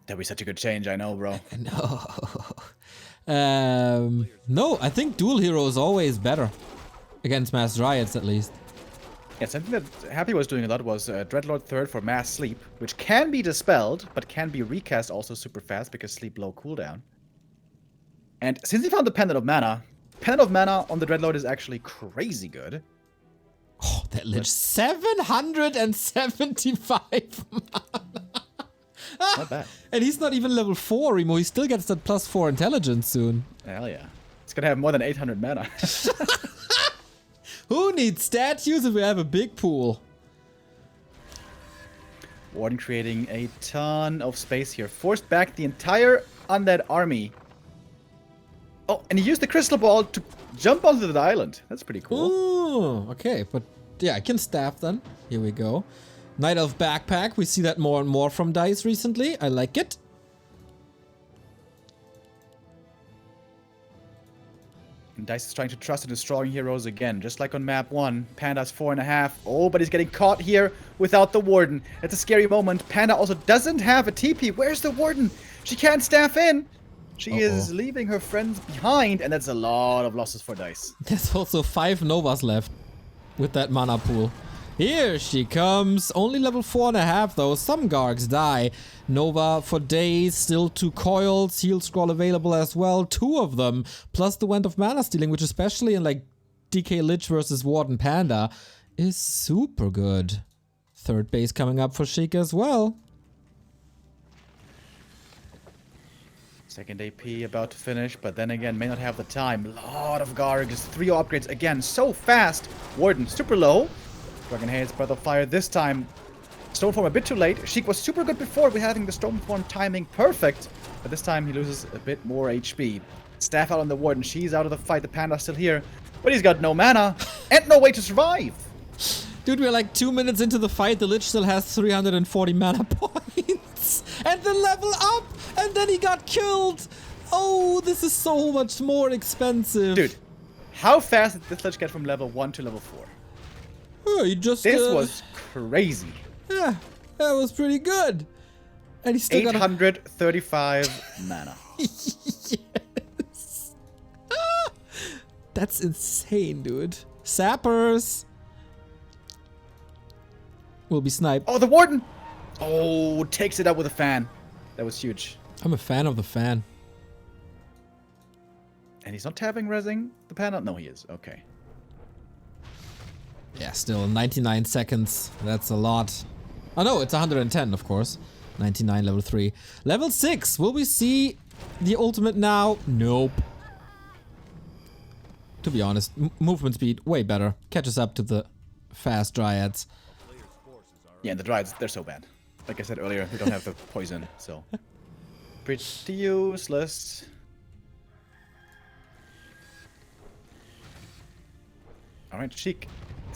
That'd be such a good change, I know, bro. No, I think dual hero is always better. Against mass Dryads, at least. Yeah, something that Happy was doing a lot was Dreadlord third for mass sleep, which can be dispelled, but can be recast also super fast because sleep low cooldown. And since he found the Pendant of Mana on the Dreadlord is actually crazy good. Oh, that Lich 775 mana. Not bad. And he's not even level 4, Remo. He still gets that +4 intelligence soon. Hell yeah. It's gonna have more than 800 mana. Who needs statues if we have a big pool? Warden creating a ton of space here. Forced back the entire undead army. Oh, and he used the crystal ball to jump onto the island. That's pretty cool. Oh, okay. But yeah, I can staff then. Here we go. Night Elf backpack. We see that more and more from Dise recently. I like it. And Dise is trying to trust into strong heroes again, just like on map 1. Panda's 4.5. Oh, but he's getting caught here without the Warden. It's a scary moment. Panda also doesn't have a TP. Where's the Warden? She can't staff in. She is leaving her friends behind, and that's a lot of losses for Dise. There's also 5 Novas left with that mana pool. Here she comes. Only level 4.5 though. Some Gargs die. Nova for days. Still 2 coils. Heal scroll available as well. 2 of them. Plus the Wand of Mana Stealing, which especially in like DK Lich versus Warden Panda is super good. Third base coming up for Sheik as well. Second AP about to finish, but then again, may not have the time. Lot of Gargs, 3 upgrades again, so fast. Warden, super low. Dragon Hades, Breath of Fire this time. Stoneform a bit too late. Sheik was super good before with having the Stoneform timing perfect, but this time he loses a bit more HP. Staff out on the Warden, she's out of the fight. The Panda's still here, but he's got no mana and no way to survive. Dude, we're like 2 minutes into the fight. The Lich still has 340 mana points. And then level up! And then he got killed! Oh, this is so much more expensive. Dude, how fast did this Lich get from level 1 to level 4? Oh, he just... This was crazy. Yeah, that was pretty good. And he still 835 mana. Yes. Ah, that's insane, dude. Sappers will be sniped. Oh, the Warden! Oh, takes it up with a fan. That was huge. I'm a fan of the fan. And he's not tapping resing the Panda? No, he is. Okay. Yeah, still 99 seconds. That's a lot. Oh no, it's 110, of course. 99, level 3. Level 6. Will we see the ultimate now? Nope. To be honest, movement speed, way better. Catches up to the fast Dryads. Yeah, and the Dryads, they're so bad. Like I said earlier, they don't have the poison, so... Pretty useless. Alright, Sheik.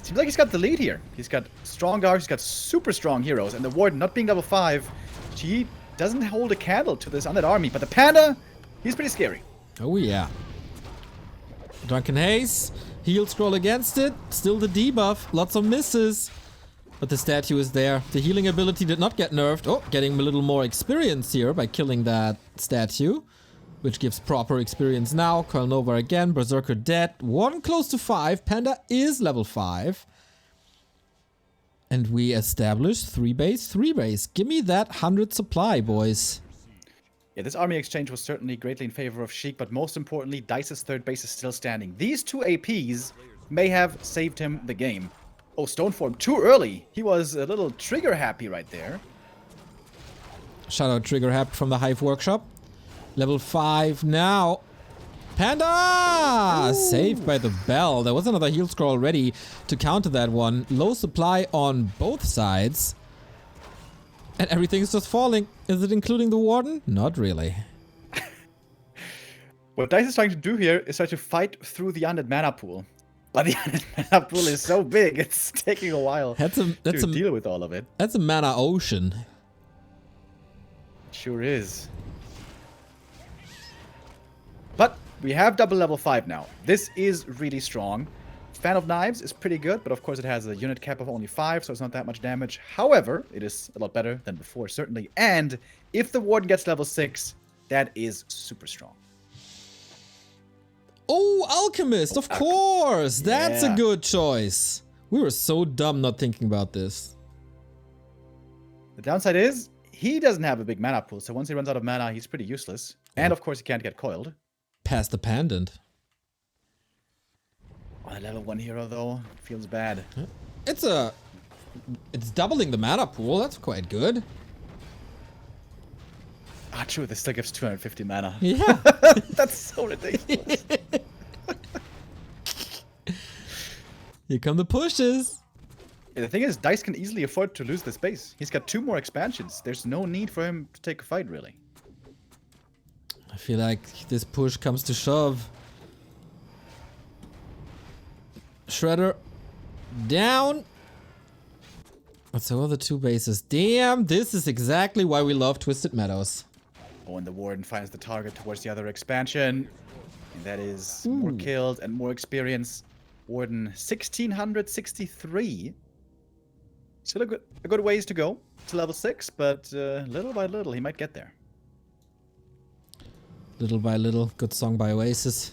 Seems like he's got the lead here. He's got strong guards, he's got super strong heroes, and the Warden not being level 5, she doesn't hold a candle to this undead army, but the Panda, he's pretty scary. Oh yeah. Drunken Haze, heal scroll against it, still the debuff, lots of misses. But the statue is there. The healing ability did not get nerfed. Oh, getting a little more experience here by killing that statue, which gives proper experience now. Coil Nova again, Berserker dead. Warden close to 5. Panda is level 5. And we establish 3 base, 3 base. Give me that 100 supply, boys. Yeah, this army exchange was certainly greatly in favor of Sheik, but most importantly, Dice's third base is still standing. These 2 APs may have saved him the game. Oh, Stoneform too early. He was a little trigger happy right there. Shout out Trigger Happy from the Hive Workshop. Level 5 now. Panda! Ooh. Saved by the bell. There was another heal scroll ready to counter that one. Low supply on both sides. And everything's just falling. Is it including the Warden? Not really. What Dice is trying to do here is try to fight through the undead mana pool. But the undead mana pool is so big, it's taking a while to deal with all of it. That's a mana ocean. Sure is. But we have double level 5 now. This is really strong. Fan of Knives is pretty good, but of course it has a unit cap of only 5, so it's not that much damage. However, it is a lot better than before, certainly. And if the Warden gets level 6, that is super strong. Oh, Alchemist, of course! That's a good choice. We were so dumb not thinking about this. The downside is, he doesn't have a big mana pool, so once he runs out of mana, he's pretty useless. And of course, he can't get coiled. Past the pendant. Oh, a level 1 hero, though, feels bad. It's doubling the mana pool, that's quite good. Ah, true, this still gives 250 mana. Yeah. That's so ridiculous. Here come the pushes. Yeah, the thing is, Dice can easily afford to lose this base. He's got 2 more expansions. There's no need for him to take a fight, really. I feel like this push comes to shove. Shredder down. What's the other 2 bases? Damn, this is exactly why we love Twisted Meadows. Oh, and the Warden finds the target towards the other expansion. And that is more kills and more experience. Warden 1663. Still a good ways to go to level 6, but little by little he might get there. Little by little, good song by Oasis.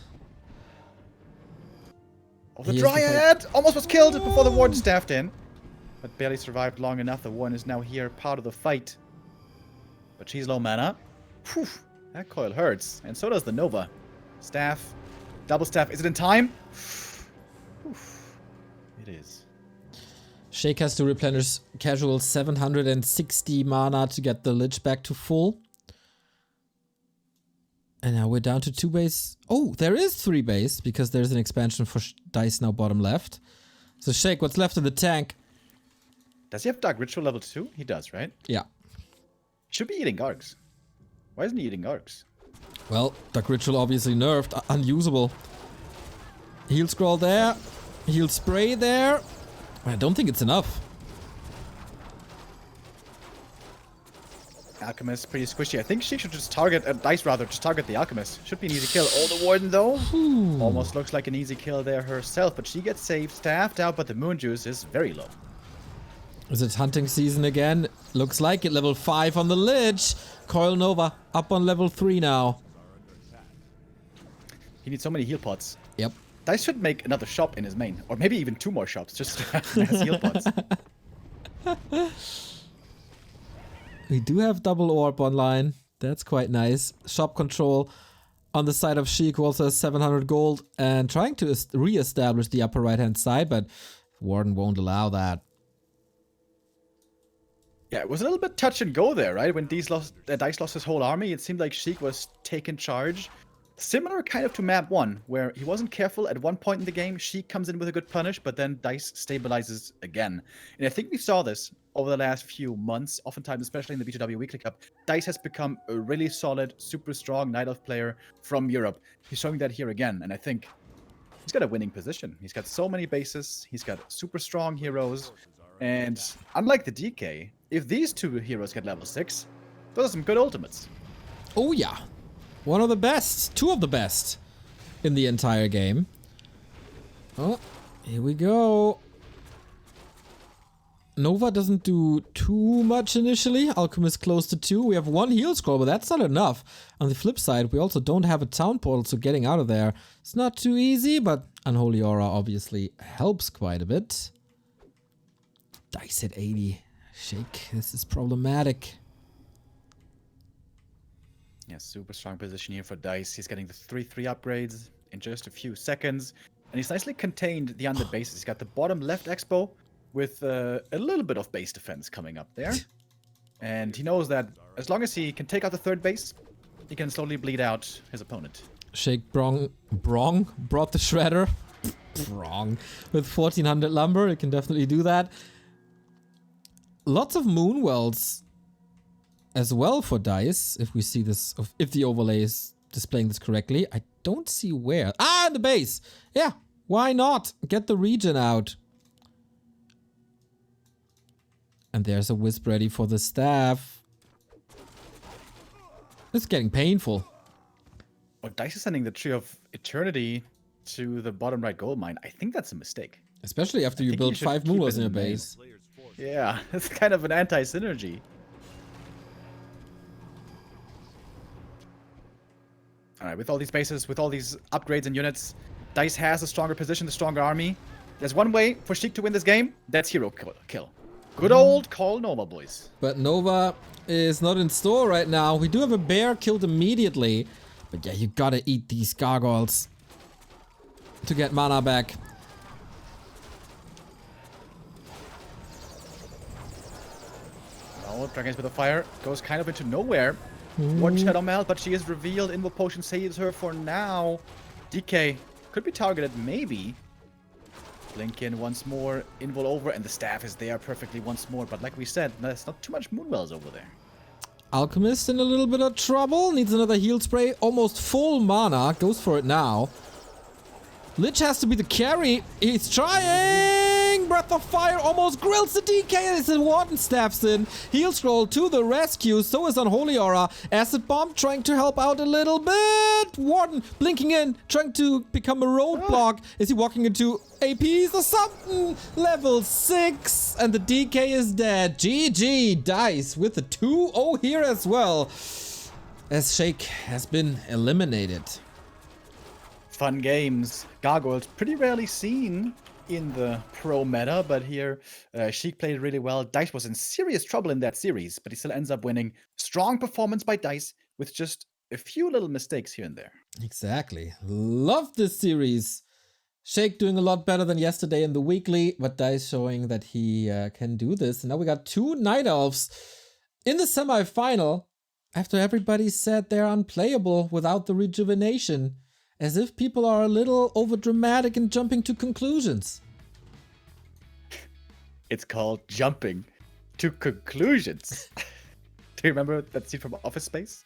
Oh, the Dryad almost was killed before the Warden staffed in. But barely survived long enough. The Warden is now here, part of the fight. But she's low mana. Whew, that coil hurts. And so does the Nova. Staff. Double staff. Is it in time? It is. Sheik has to replenish casual 760 mana to get the Lich back to full. And now we're down to 2 base. Oh, there is 3 base because there's an expansion for Dise now bottom left. So Sheik, what's left in the tank? Does he have Dark Ritual level 2? He does, right? Yeah. Should be eating Arcs. Why isn't he eating Arcs? Well, Dark Ritual obviously nerfed. Unusable. Heal Scroll there. Heal Spray there. I don't think it's enough. Alchemist, pretty squishy. I think she should just target, Dise rather, just target the Alchemist. Should be an easy kill. Oh, the Warden though. Almost looks like an easy kill there herself, but she gets saved, staffed out, but the Moon Juice is very low. Is it hunting season again? Looks like it. Level 5 on the Lich. Coil Nova up on level 3 now. He needs so many heal pots. Yep. Dise should make another shop in his main, or maybe even 2 more shops, just as heal pots. We do have double orb online. That's quite nice. Shop control on the side of Sheik, who also has 700 gold, and trying to re-establish the upper right-hand side, but Warden won't allow that. Yeah, it was a little bit touch and go there, right? When Dise lost his whole army, it seemed like Sheik was taking charge. Similar kind of to map 1, where he wasn't careful at one point in the game. Sheik comes in with a good punish, but then Dise stabilizes again. And I think we saw this over the last few months, oftentimes, especially in the B2W Weekly Cup. Dise has become a really solid, super strong Night Elf player from Europe. He's showing that here again, and I think he's got a winning position. He's got so many bases, he's got super strong heroes, and unlike the DK, if these 2 heroes get level 6, those are some good ultimates. Oh yeah. One of the best. 2 of the best in the entire game. Oh, here we go. Nova doesn't do too much initially. Alchemist close to 2. We have 1 heal scroll, but that's not enough. On the flip side, we also don't have a town portal, so getting out of there, it's not too easy, but Unholy Aura obviously helps quite a bit. Dise at 80. Sheik, this is problematic. Yeah, super strong position here for Dise. He's getting the 3/3 upgrades in just a few seconds. And he's nicely contained the under bases. He's got the bottom left expo with a little bit of base defense coming up there. And he knows that as long as he can take out the 3rd base, he can slowly bleed out his opponent. Sheik brought the shredder. Brong. With 1400 lumber, it can definitely do that. Lots of Moonwells as well for Dise, if we see this, if the overlay is displaying this correctly. I don't see where. Ah, the base! Yeah, why not? Get the regen out. And there's a wisp ready for the staff. It's getting painful. Oh, Dise is sending the Tree of Eternity to the bottom right gold mine. I think that's a mistake. Especially after you build 5 Moonwells in your base. Yeah, it's kind of an anti-synergy. Alright, with all these bases, with all these upgrades and units, Dise has a stronger position, a stronger army. There's one way for Sheik to win this game. That's hero kill. Good old call Nova, boys. But Nova is not in store right now. We do have a bear killed immediately. But yeah, you gotta eat these gargoyles to get mana back. Oh, Dragons with the Fire goes kind of into nowhere. One Shadow Melt, but she is revealed. Invo Potion saves her for now. DK could be targeted, maybe. Blink in once more. Invul over, and the staff is there perfectly once more. But like we said, there's not too much Moonwells over there. Alchemist in a little bit of trouble. Needs another heal spray. Almost full mana. Goes for it now. Lich has to be the carry. He's trying! Breath of Fire almost grills the DK as the Warden steps in. Heal Scroll to the rescue. So is Unholy Aura. Acid Bomb trying to help out a little bit. Warden blinking in. Trying to become a roadblock. Is he walking into APs or something? Level 6. And the DK is dead. GG. Dise with the 2-0 here as well. As Sheik has been eliminated. Fun games. Gargoyles pretty rarely seen in the pro meta, but here Sheik played really well. Dise was in serious trouble in that series, but he still ends up winning. Strong performance by Dise with just a few little mistakes here and there. Exactly. Love this series. Sheik doing a lot better than yesterday in the weekly, but Dise showing that he can do this. And now we got 2 Night Elves in the semi-final. After everybody said they're unplayable without the rejuvenation. As if people are a little overdramatic and jumping to conclusions. It's called jumping to conclusions. Do you remember that scene from Office Space?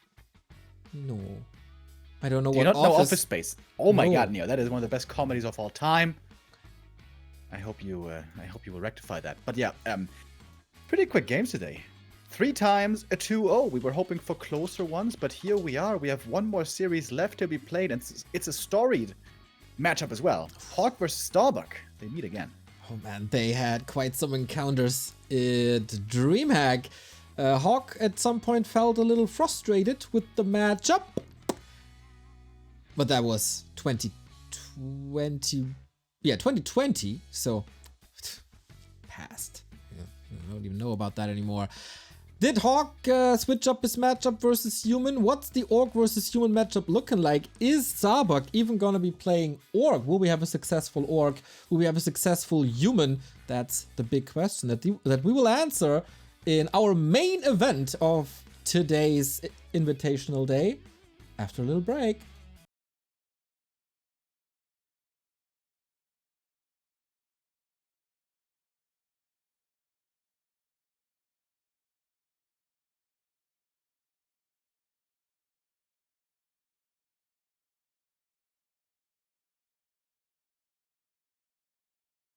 No. I don't know Do what you not know Office... Office Space? Oh my No. god, Neo, that is one of the best comedies of all time. I hope you will rectify that. But yeah, pretty quick games today. 3 times a 2-0. We were hoping for closer ones, but here we are. We have one more series left to be played, and it's a storied matchup as well. Hawk versus Starbuck. They meet again. Oh man, they had quite some encounters at DreamHack. Hawk at some point felt a little frustrated with the matchup. But that was 2020. Yeah, 2020. So, past. Yeah, I don't even know about that anymore. Did Hawk switch up his matchup versus human? What's the orc versus human matchup looking like? Is Starbuck even gonna be playing orc? Will we have a successful orc? Will we have a successful human? That's the big question that we will answer in our main event of today's Invitational Day after a little break.